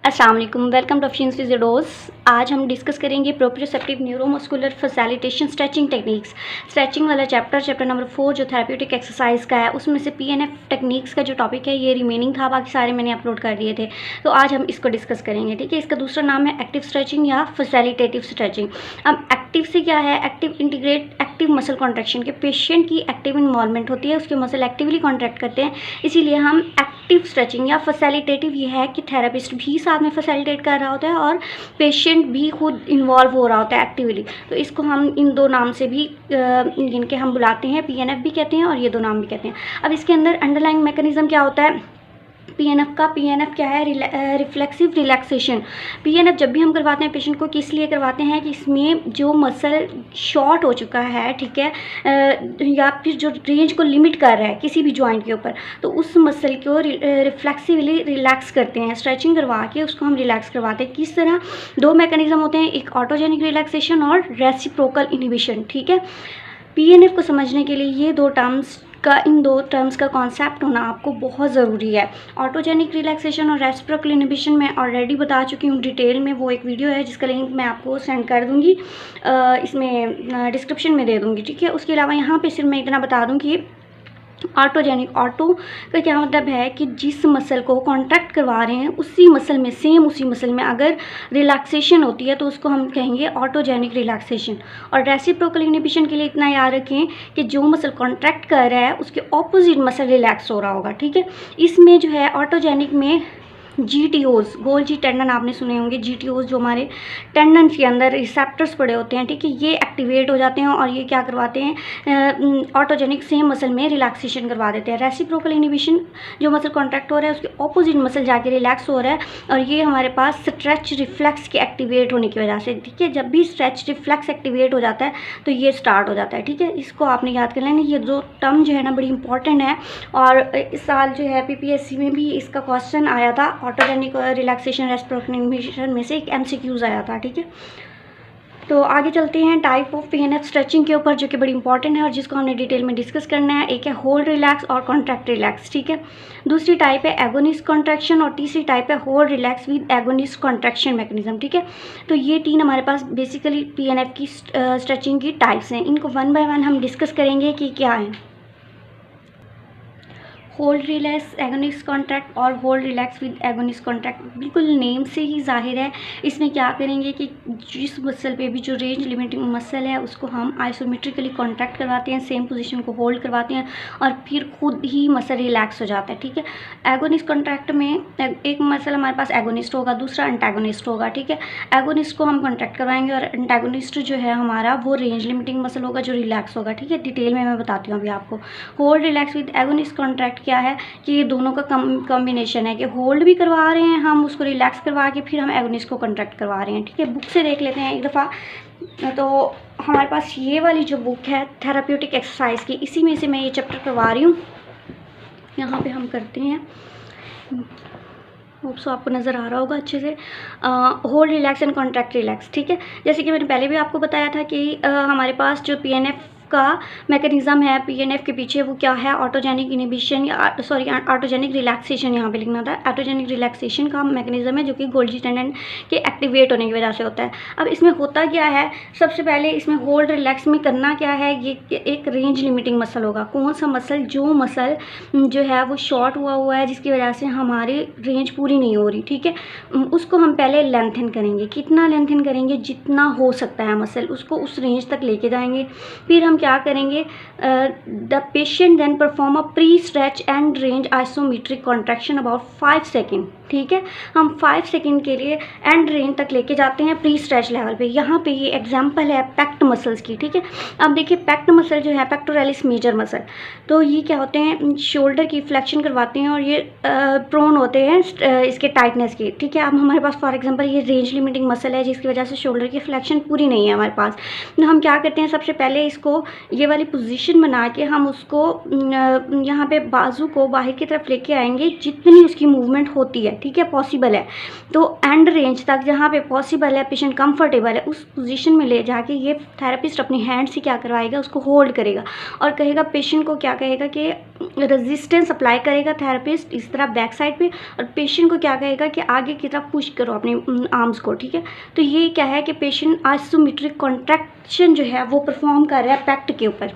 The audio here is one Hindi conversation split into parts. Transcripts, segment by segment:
अस्सलाम वालेकुम, वेलकम टू ऑप्शंस फिजियोडोज। आज हम डिस्कस करेंगे proprioceptive neuromuscular facilitation stretching techniques. Stretching वाला चैप्टर नंबर 4 जो थेरेप्यूटिक एक्सरसाइज का है, उसमें से पीएनएफ टेक्निक्स का जो टॉपिक है ये रिमेनिंग था, बाकी सारे मैंने अपलोड कर दिए थे। तो आज हम इसको डिस्कस करेंगे, ठीक है। इसका दूसरा नाम है एक्टिव स्ट्रेचिंग या फैसिलिटेटिव स्ट्रेचिंग। अब एक्टिव से क्या है, active integrate active muscle contraction के पेशेंट की एक्टिव इन्वॉल्वमेंट होती है, उसके मसल एक्टिवली कॉन्ट्रैक्ट करते हैं, इसीलिए हम एक्टिव स्ट्रेचिंग या फैसिलिटेटिव ये है कि थेरेपिस्ट भी साथ में फैसिलिटेट कर रहा होता है और पेशेंट भी खुद इन्वॉल्व हो रहा होता है एक्टिवली। तो इसको हम इन दो नाम से भी इनके हम बुलाते हैं, पीएनएफ भी कहते हैं और ये दो नाम भी कहते हैं। अब इसके अंदर अंडरलाइंग मैकेनिज्म क्या होता है पीएनएफ क्या है, रिफ्लेक्सिव रिलैक्सेशन। पीएनएफ जब भी हम करवाते हैं पेशेंट को, किस लिए करवाते हैं कि इसमें जो मसल शॉर्ट हो चुका है, ठीक है, या फिर जो रेंज को लिमिट कर रहा है किसी भी जॉइंट के ऊपर, तो उस मसल को रिफ्लेक्सिवली रिलैक्स करते हैं। स्ट्रेचिंग करवा के उसको हम रिलैक्स करवाते हैं। किस तरह, दो मैकेनिज्म होते हैं, एक ऑटोजेनिक रिलैक्सेशन और रेसिप्रोकल इनहिबिशन, ठीक है। पीएनएफ को समझने के लिए इन दो टर्म्स का कॉन्सेप्ट होना आपको बहुत ज़रूरी है। ऑटोजेनिक रिलैक्सेशन और रेसिप्रोकल इनहिबिशन मैं ऑलरेडी बता चुकी हूँ डिटेल में, वो एक वीडियो है जिसका लिंक मैं आपको सेंड कर दूँगी, इसमें डिस्क्रिप्शन में दे दूँगी, ठीक है। उसके अलावा यहाँ पे सिर्फ मैं इतना बता दूँ कि ऑटोजेनिक, ऑटो का क्या मतलब है कि जिस मसल को कॉन्ट्रैक्ट करवा रहे हैं उसी मसल में अगर रिलैक्सेशन होती है तो उसको हम कहेंगे ऑटोजेनिक रिलैक्सेशन। और रेसिप्रोकल इनहिबिशन के लिए इतना याद रखें कि जो मसल कॉन्ट्रैक्ट कर रहा है उसके ऑपोजिट मसल रिलैक्स हो रहा होगा, ठीक है। इसमें जो है ऑटोजेनिक में GTOs, गोल्जी टेंडन आपने सुने होंगे, GTOs जो हमारे टेंडन के अंदर रिसेप्टर्स पड़े होते हैं, ठीक है, ये एक्टिवेट हो जाते हैं और ये क्या करवाते हैं, ऑटोजेनिक सेम मसल में रिलैक्सेशन करवा देते हैं। रेसिप्रोकल इनहिबिशन, जो मसल कॉन्ट्रैक्ट हो रहा है उसके ऑपोजिट मसल जाके रिलैक्स हो रहा है और ये हमारे पास स्ट्रेच रिफ्लेक्स के एक्टिवेट होने की वजह से, ठीक है। जब भी स्ट्रेच रिफ्लेक्स एक्टिवेट हो जाता है तो ये स्टार्ट हो जाता है, ठीक है। इसको आपने याद कर लेना, ये दो टर्म जो है ना बड़ी इंपॉर्टेंट है और इस साल जो है PPSC में भी इसका क्वेश्चन आया था। ऑटोजेनिक रिलैक्सेशन रेसिप्रोकल इनहिबिशन में से एक MCQs आया था, ठीक है। तो आगे चलते हैं टाइप ऑफ पीएनएफ स्ट्रेचिंग के ऊपर, जो कि बड़ी इंपॉर्टेंट है और जिसको हमने डिटेल में डिस्कस करना है। एक है होल्ड रिलैक्स और कॉन्ट्रैक्ट रिलैक्स, ठीक है। दूसरी टाइप है एगोनिस्ट कॉन्ट्रैक्शन और तीसरी टाइप है hold relax with agonist contraction mechanism, ठीक है। तो ये तीन हमारे पास बेसिकली पीएनएफ की स्ट्रेचिंग की टाइप्स हैं। इनको वन बाय वन हम डिस्कस करेंगे कि क्या है। होल्ड रिलैक्स एगोनिस्ट कॉन्ट्रैक्ट और hold relax with agonist contract, बिल्कुल नेम से ही जाहिर है। इसमें क्या करेंगे कि जिस मसल पे भी जो रेंज लिमिटिंग मसल है उसको हम आइसोमेट्रिकली कॉन्ट्रैक्ट करवाते हैं, सेम पोजीशन को होल्ड करवाते हैं और फिर खुद ही मसल रिलैक्स हो जाता है, ठीक है। एगोनिस्ट कॉन्ट्रैक्ट में एक मसल हमारे पास एगोनिस्ट होगा, दूसरा एंटागोनिस्ट होगा, ठीक है। एगोनिस्ट को हम कॉन्ट्रैक्ट कराएंगे और एंटागोनिस्ट जो है हमारा वो रेंज लिमिटिंग मसल होगा जो रिलैक्स होगा, ठीक है। डिटेल में मैं बताती हूँ अभी आपको। Hold relax with agonist contract क्या है कि ये दोनों का कॉम्बिनेशन है कि होल्ड भी करवा रहे हैं हम उसको, रिलैक्स करवा के फिर हम एगोनिस्ट को कॉन्ट्रैक्ट करवा रहे हैं, ठीक है। बुक से देख लेते हैं एक दफ़ा। तो हमारे पास ये वाली जो बुक है थेरेप्यूटिक एक्सरसाइज की, इसी में से मैं ये चैप्टर करवा रही हूँ। यहाँ पे हम करते हैं, होप सो आपको नज़र आ रहा होगा अच्छे से। Hold relax and contract relax, ठीक है। जैसे कि मैंने पहले भी आपको बताया था कि हमारे पास जो पीएनएफ का मैकेनिज्म है, पीएनएफ के पीछे वो क्या है, ऑटोजेनिक इनहिबिशन या ऑटोजेनिक रिलैक्सेशन, यहाँ पे लिखना था। ऑटोजेनिक रिलैक्सेशन का मैकेनिज्म है जो कि गोल्जी टेंडन के एक्टिवेट होने की वजह से होता है। अब इसमें होता क्या है, सबसे पहले इसमें होल्ड रिलैक्स में करना क्या है, ये एक रेंज लिमिटिंग मसल होगा। कौन सा मसल, जो मसल जो है वो शॉर्ट हुआ है जिसकी वजह से हमारी रेंज पूरी नहीं हो रही, ठीक है, उसको हम पहले लेंथन करेंगे। कितना लेंथन करेंगे, जितना हो सकता है मसल, उसको उस रेंज तक लेके जाएंगे। फिर हम क्या करेंगे, the patient then perform a pre stretch and range isometric contraction about 5 second, ठीक है। हम 5 सेकेंड के लिए एंड रेंज तक लेके जाते हैं प्री स्ट्रेच लेवल पे। यहाँ पे ये एग्जांपल है पैक्ट मसल्स की, ठीक है। अब देखिए पैक्ट मसल जो है, पेक्टोरलिस मेजर मसल, तो ये क्या होते हैं, शोल्डर की फ्लेक्शन करवाते हैं और ये प्रोन होते हैं इसके टाइटनेस की, ठीक है। अब हमारे पास फॉर एग्जांपल ये रेंज लिमिटिंग मसल है जिसकी वजह से शोल्डर की फ्लेक्शन पूरी नहीं है हमारे पास। तो हम क्या करते हैं, सबसे पहले इसको ये वाली पोजीशन बना के हम उसको यहाँ पे बाजू को बाहर की तरफ लेके आएंगे जितनी उसकी मूवमेंट होती है, ठीक है, पॉसिबल है। तो एंड रेंज तक जहाँ पे पॉसिबल है, पेशेंट कंफर्टेबल है, उस पोजीशन में ले जाके ये थेरेपिस्ट अपनी हैंड से क्या करवाएगा, उसको होल्ड करेगा और कहेगा, पेशेंट को क्या कहेगा कि रेजिस्टेंस अप्लाई करेगा थेरेपिस्ट इस तरह बैक साइड पे, और पेशेंट को क्या कहेगा कि आगे की तरफ पुश करो अपने आर्म्स को, ठीक है। तो ये क्या है कि पेशेंट आइसोमेट्रिक कॉन्ट्रैक्शन जो है वो परफॉर्म कर रहा है पैक्ट के ऊपर,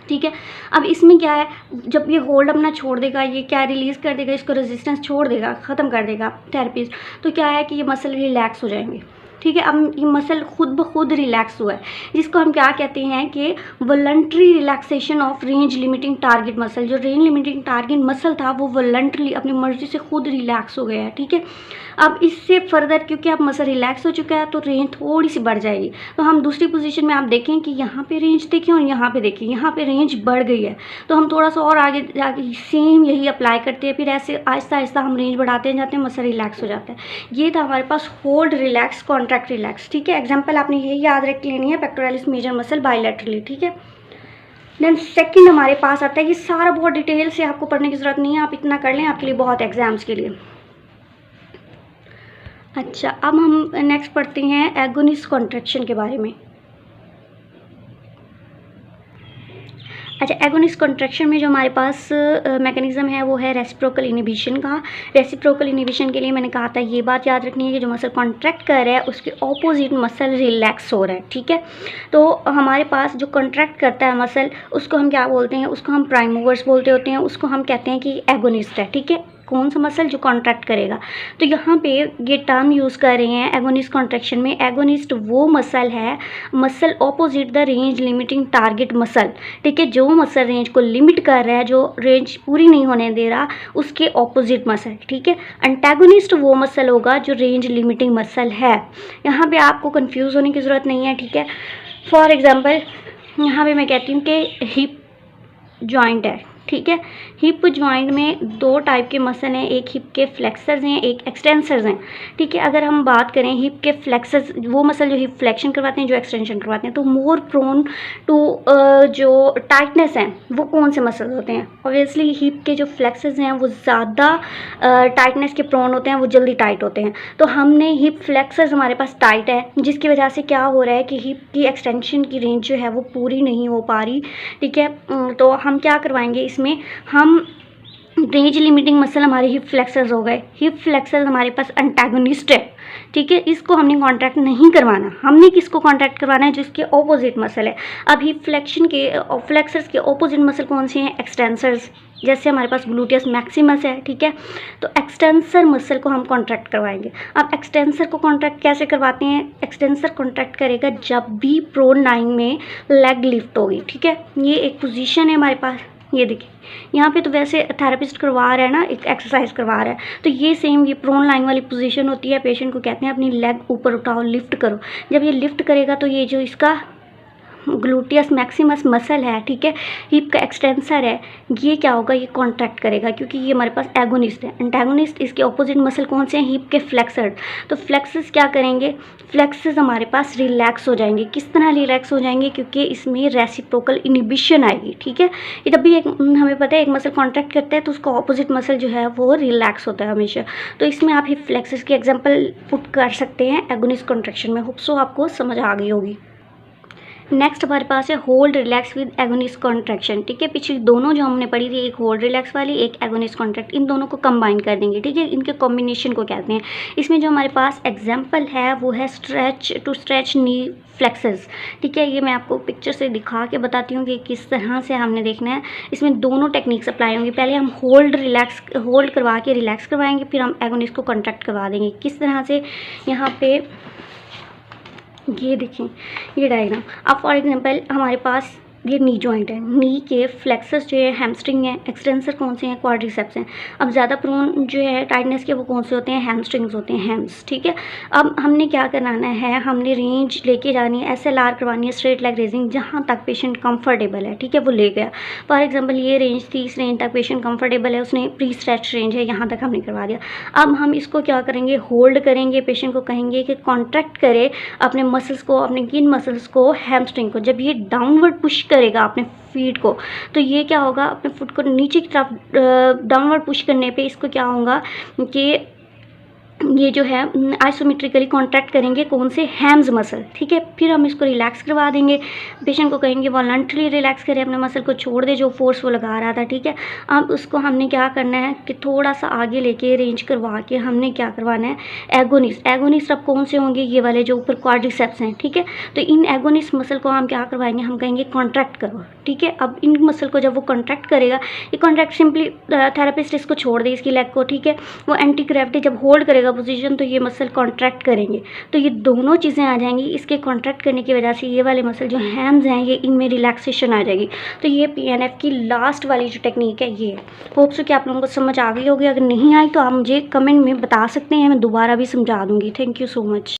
ठीक है। अब इसमें क्या है, जब ये होल्ड अपना छोड़ देगा, ये क्या रिलीज़ कर देगा, इसको रेजिस्टेंस छोड़ देगा, ख़त्म कर देगा थेरेपिस्ट, तो क्या है कि ये मसल रिलैक्स हो जाएंगे, ठीक है। अब ये मसल खुद ब खुद रिलैक्स हुआ है, जिसको हम क्या कहते हैं कि voluntary relaxation of range limiting target muscle. जो रेंज लिमिटिंग टारगेट मसल था वो वॉलंटरी अपनी मर्जी से खुद रिलैक्स हो गया है, ठीक है। अब इससे फर्दर क्योंकि अब मसल रिलैक्स हो चुका है तो रेंज थोड़ी सी बढ़ जाएगी। तो हम दूसरी पोजीशन में आप देखें कि यहाँ पे रेंज देखें और यहाँ पे देखें, यहाँ पे रेंज बढ़ गई है, तो हम थोड़ा सा और आगे जाके सेम यही अप्लाई करते हैं, फिर ऐसे आहिस्ता आहिस्ता हम रेंज बढ़ाते जाते हैं, मसल रिलैक्स हो जाता है। ये था हमारे पास होल्ड रिलैक्स कॉन्ट्रैक्ट रिलैक्स, ठीक है। एग्जाम्पल आपने यही याद रख लेनी है, पेक्टोरालिस मेजर मसल बायलैटरली, ठीक है। देन सेकंड हमारे पास आता है, ये सारा बहुत डिटेल से आपको पढ़ने की ज़रूरत नहीं है, आप इतना कर लें आपके लिए बहुत एग्जाम्स के लिए। अच्छा, अब हम नेक्स्ट पढ़ते हैं एगोनिस्ट कॉन्ट्रैक्शन के बारे में। अच्छा, एगोनिस्ट कॉन्ट्रैक्शन में जो हमारे पास मैकेनिज्म है वो है रेसिप्रोकल इनहिबिशन का। रेसिप्रोकल इनहिबिशन के लिए मैंने कहा था ये बात याद रखनी है कि जो मसल कॉन्ट्रैक्ट कर रहा है उसके ऑपोजिट मसल रिलैक्स हो रहा है, ठीक है। तो हमारे पास जो कॉन्ट्रैक्ट करता है मसल उसको हम क्या बोलते हैं, उसको हम प्राइम मूवर्स बोलते होते हैं, उसको हम कहते हैं कि एगोनिस्ट है, ठीक है। कौन सा मसल जो कॉन्ट्रैक्ट करेगा, तो यहाँ पे ये टर्म यूज़ कर रहे हैं एगोनिस्ट कॉन्ट्रैक्शन में। एगोनिस्ट वो मसल है, muscle opposite the range limiting target muscle, ठीक है। जो मसल रेंज को लिमिट कर रहा है, जो रेंज पूरी नहीं होने दे रहा, उसके ऑपोजिट मसल, ठीक है। एंटागोनिस्ट वो मसल होगा जो रेंज लिमिटिंग मसल है। यहाँ पे आपको कंफ्यूज होने की ज़रूरत नहीं है, ठीक है। फॉर एग्जांपल यहाँ पे मैं कहती हूँ कि हिप जॉइंट है, ठीक है। हिप जॉइंट में दो टाइप के मसल हैं, एक हिप के फ्लेक्सर्स हैं, एक एक्सटेंसर्स हैं, ठीक है। अगर हम बात करें हिप के फ्लेक्सर्स, वो मसल जो हिप फ्लेक्शन करवाते हैं, जो एक्सटेंशन करवाते हैं, तो मोर प्रोन टू जो टाइटनेस है वो कौन से मसल होते हैं। ऑब्वियसली हिप के जो फ्लेक्सर्स हैं वो ज़्यादा टाइटनेस के प्रोन होते हैं, वो जल्दी टाइट होते हैं। तो हमने हिप फ्लेक्सर्स हमारे पास टाइट है, जिसकी वजह से क्या हो रहा है कि हिप की एक्सटेंशन की रेंज जो है वो पूरी नहीं हो पा रही, ठीक है। तो हम क्या करवाएंगे इसमें, हम रेंज लिमिटिंग मसल हमारे हिप फ्लेक्सर्स हो गए। हिप फ्लेक्सर्स हमारे पास एंटागोनिस्ट है, ठीक है। इसको हमने कॉन्ट्रैक्ट नहीं करवाना, हमने किसको कॉन्ट्रैक्ट करवाना है, जिसके ऑपोजिट मसल है। अब हिप फ्लेक्शन के फ्लेक्सर्स के ऑपोजिट मसल कौन से हैं, एक्सटेंसर्स। जैसे हमारे पास ग्लूटियस मैक्सिमस है, ठीक है। तो एक्सटेंसर मसल को हम कॉन्ट्रैक्ट करवाएंगे। अब एक्सटेंसर को कॉन्ट्रैक्ट कैसे करवाते हैं, एक्सटेंसर कॉन्ट्रैक्ट करेगा जब भी प्रोन लाइन में लेग लिफ्ट होगी, ठीक है। ये एक पोजीशन है हमारे पास, ये देखिए यहाँ पे तो वैसे थेरेपिस्ट करवा रहा है ना, एक एक्सरसाइज करवा रहा है, तो ये सेम ये प्रोन लाइन वाली पोजीशन होती है। पेशेंट को कहते हैं अपनी लेग ऊपर उठाओ, लिफ्ट करो। जब ये लिफ्ट करेगा तो ये जो इसका ग्लूटियस मैक्सिमस मसल है, ठीक है, हिप का एक्सटेंसर है, ये क्या होगा, ये कॉन्ट्रैक्ट करेगा क्योंकि ये हमारे पास एगोनिस्ट है। एंटागोनिस्ट इसके ऑपोजिट मसल कौन से हैं, हिप के फ्लेक्सर। तो फ्लेक्सस क्या करेंगे, फ्लेक्सस हमारे पास रिलैक्स हो जाएंगे। किस तरह रिलैक्स हो जाएंगे, क्योंकि इसमें रेसिप्रोकल इनहिबिशन आएगी, ठीक है। ये तब भी एक हमें पता है एक मसल कॉन्ट्रैक्ट करता है तो उसका ऑपोजिट मसल जो है वो रिलैक्स होता है हमेशा। तो इसमें आप हिप फ्लेक्सस की एग्जाम्पल पुट कर सकते हैं एगोनिस्ट कॉन्ट्रैक्शन में। होप सो आपको समझ आ गई होगी। नेक्स्ट हमारे पास है hold relax with agonist contraction, ठीक है। पिछली दोनों जो हमने पढ़ी थी, एक होल्ड रिलैक्स वाली, एक एगोनिस्ट कॉन्ट्रैक्ट, इन दोनों को कंबाइन कर देंगे, ठीक है। इनके कॉम्बिनेशन को कहते हैं। इसमें जो हमारे पास एग्जाम्पल है वो है stretch to stretch knee flexors, ठीक है। ये मैं आपको पिक्चर से दिखा के बताती हूँ कि किस तरह से हमने देखना है। इसमें दोनों टेक्निक्स अप्लाई होंगी। पहले हम होल्ड करवा के रिलैक्स करवाएंगे, फिर हम एगोनिस्ट को कॉन्ट्रैक्ट करवा देंगे। किस तरह से, यहाँ पे ये देखें ये डायग्राम। अब फॉर एग्जांपल हमारे पास ये नी जॉइंट है, नी के फ्लेक्सस जो है हैमस्ट्रिंग है, एक्सटेंसर कौन से हैं, क्वाड्रिसेप्स हैं। अब ज़्यादा प्रोन जो है टाइटनेस के वो कौन से होते हैं, हैमस्ट्रिंग्स होते हैं, हैम्स, ठीक है। अब हमने क्या कराना है, हमने रेंज लेके जानी है, SLR करवानी है, स्ट्रेट लेग रेजिंग, जहाँ तक पेशेंट कंफर्टेबल है, ठीक है, वो ले गया। फॉर एग्जाम्पल ये रेंज थी, इस रेंज तक पेशेंट कंफर्टेबल है, उसने प्री स्ट्रेच रेंज है, यहाँ तक हमने करवा दिया। अब हम इसको क्या करेंगे, होल्ड करेंगे, पेशेंट को कहेंगे कि कॉन्ट्रैक्ट करे अपने मसल्स को, अपने किन मसल्स को, हैमस्ट्रिंग को। जब ये डाउनवर्ड पुश करेगा अपने फीट को, तो ये क्या होगा, अपने फुट को नीचे की तरफ डाउनवर्ड पुश करने पे इसको क्या होगा कि ये जो है आइसोमेट्रिकली कॉन्ट्रैक्ट करेंगे कौन से हैम्स मसल, ठीक है। फिर हम इसको रिलैक्स करवा देंगे, पेशेंट को कहेंगे वॉलंटरी रिलैक्स करें, अपने मसल को छोड़ दे जो फोर्स वो लगा रहा था, ठीक है। अब उसको हमने क्या करना है कि थोड़ा सा आगे लेके रेंज करवा के हमने क्या करवाना है, एगोनिस्ट। एगोनिस्ट अब कौन से होंगे, ये वाले जो ऊपर क्वाड्रिसेप्स हैं, ठीक है। तो इन एगोनिस्ट मसल को हम क्या करवाएंगे, हम कहेंगे कॉन्ट्रैक्ट करो, ठीक है। अब इन मसल को जब वो कॉन्ट्रैक्ट करेगा, ये कॉन्ट्रैक्ट सिंपली थेरेपिस्ट इसको छोड़ दे, इसकी लेग को, ठीक है। वो एंटी ग्रेविटी जब होल्ड करेगा पोजीशन तो ये मसल कॉन्ट्रैक्ट करेंगे, तो ये दोनों चीज़ें आ जाएंगी। इसके कॉन्ट्रैक्ट करने की वजह से ये वाले मसल जो हैम्स हैं ये इनमें रिलैक्सेशन आ जाएगी। तो ये PNF की लास्ट वाली जो टेक्निक है ये होप्स कि आप लोगों को समझ आ गई होगी। अगर नहीं आई तो आप मुझे कमेंट में बता सकते हैं, मैं दोबारा भी समझा दूँगी। Thank you so much.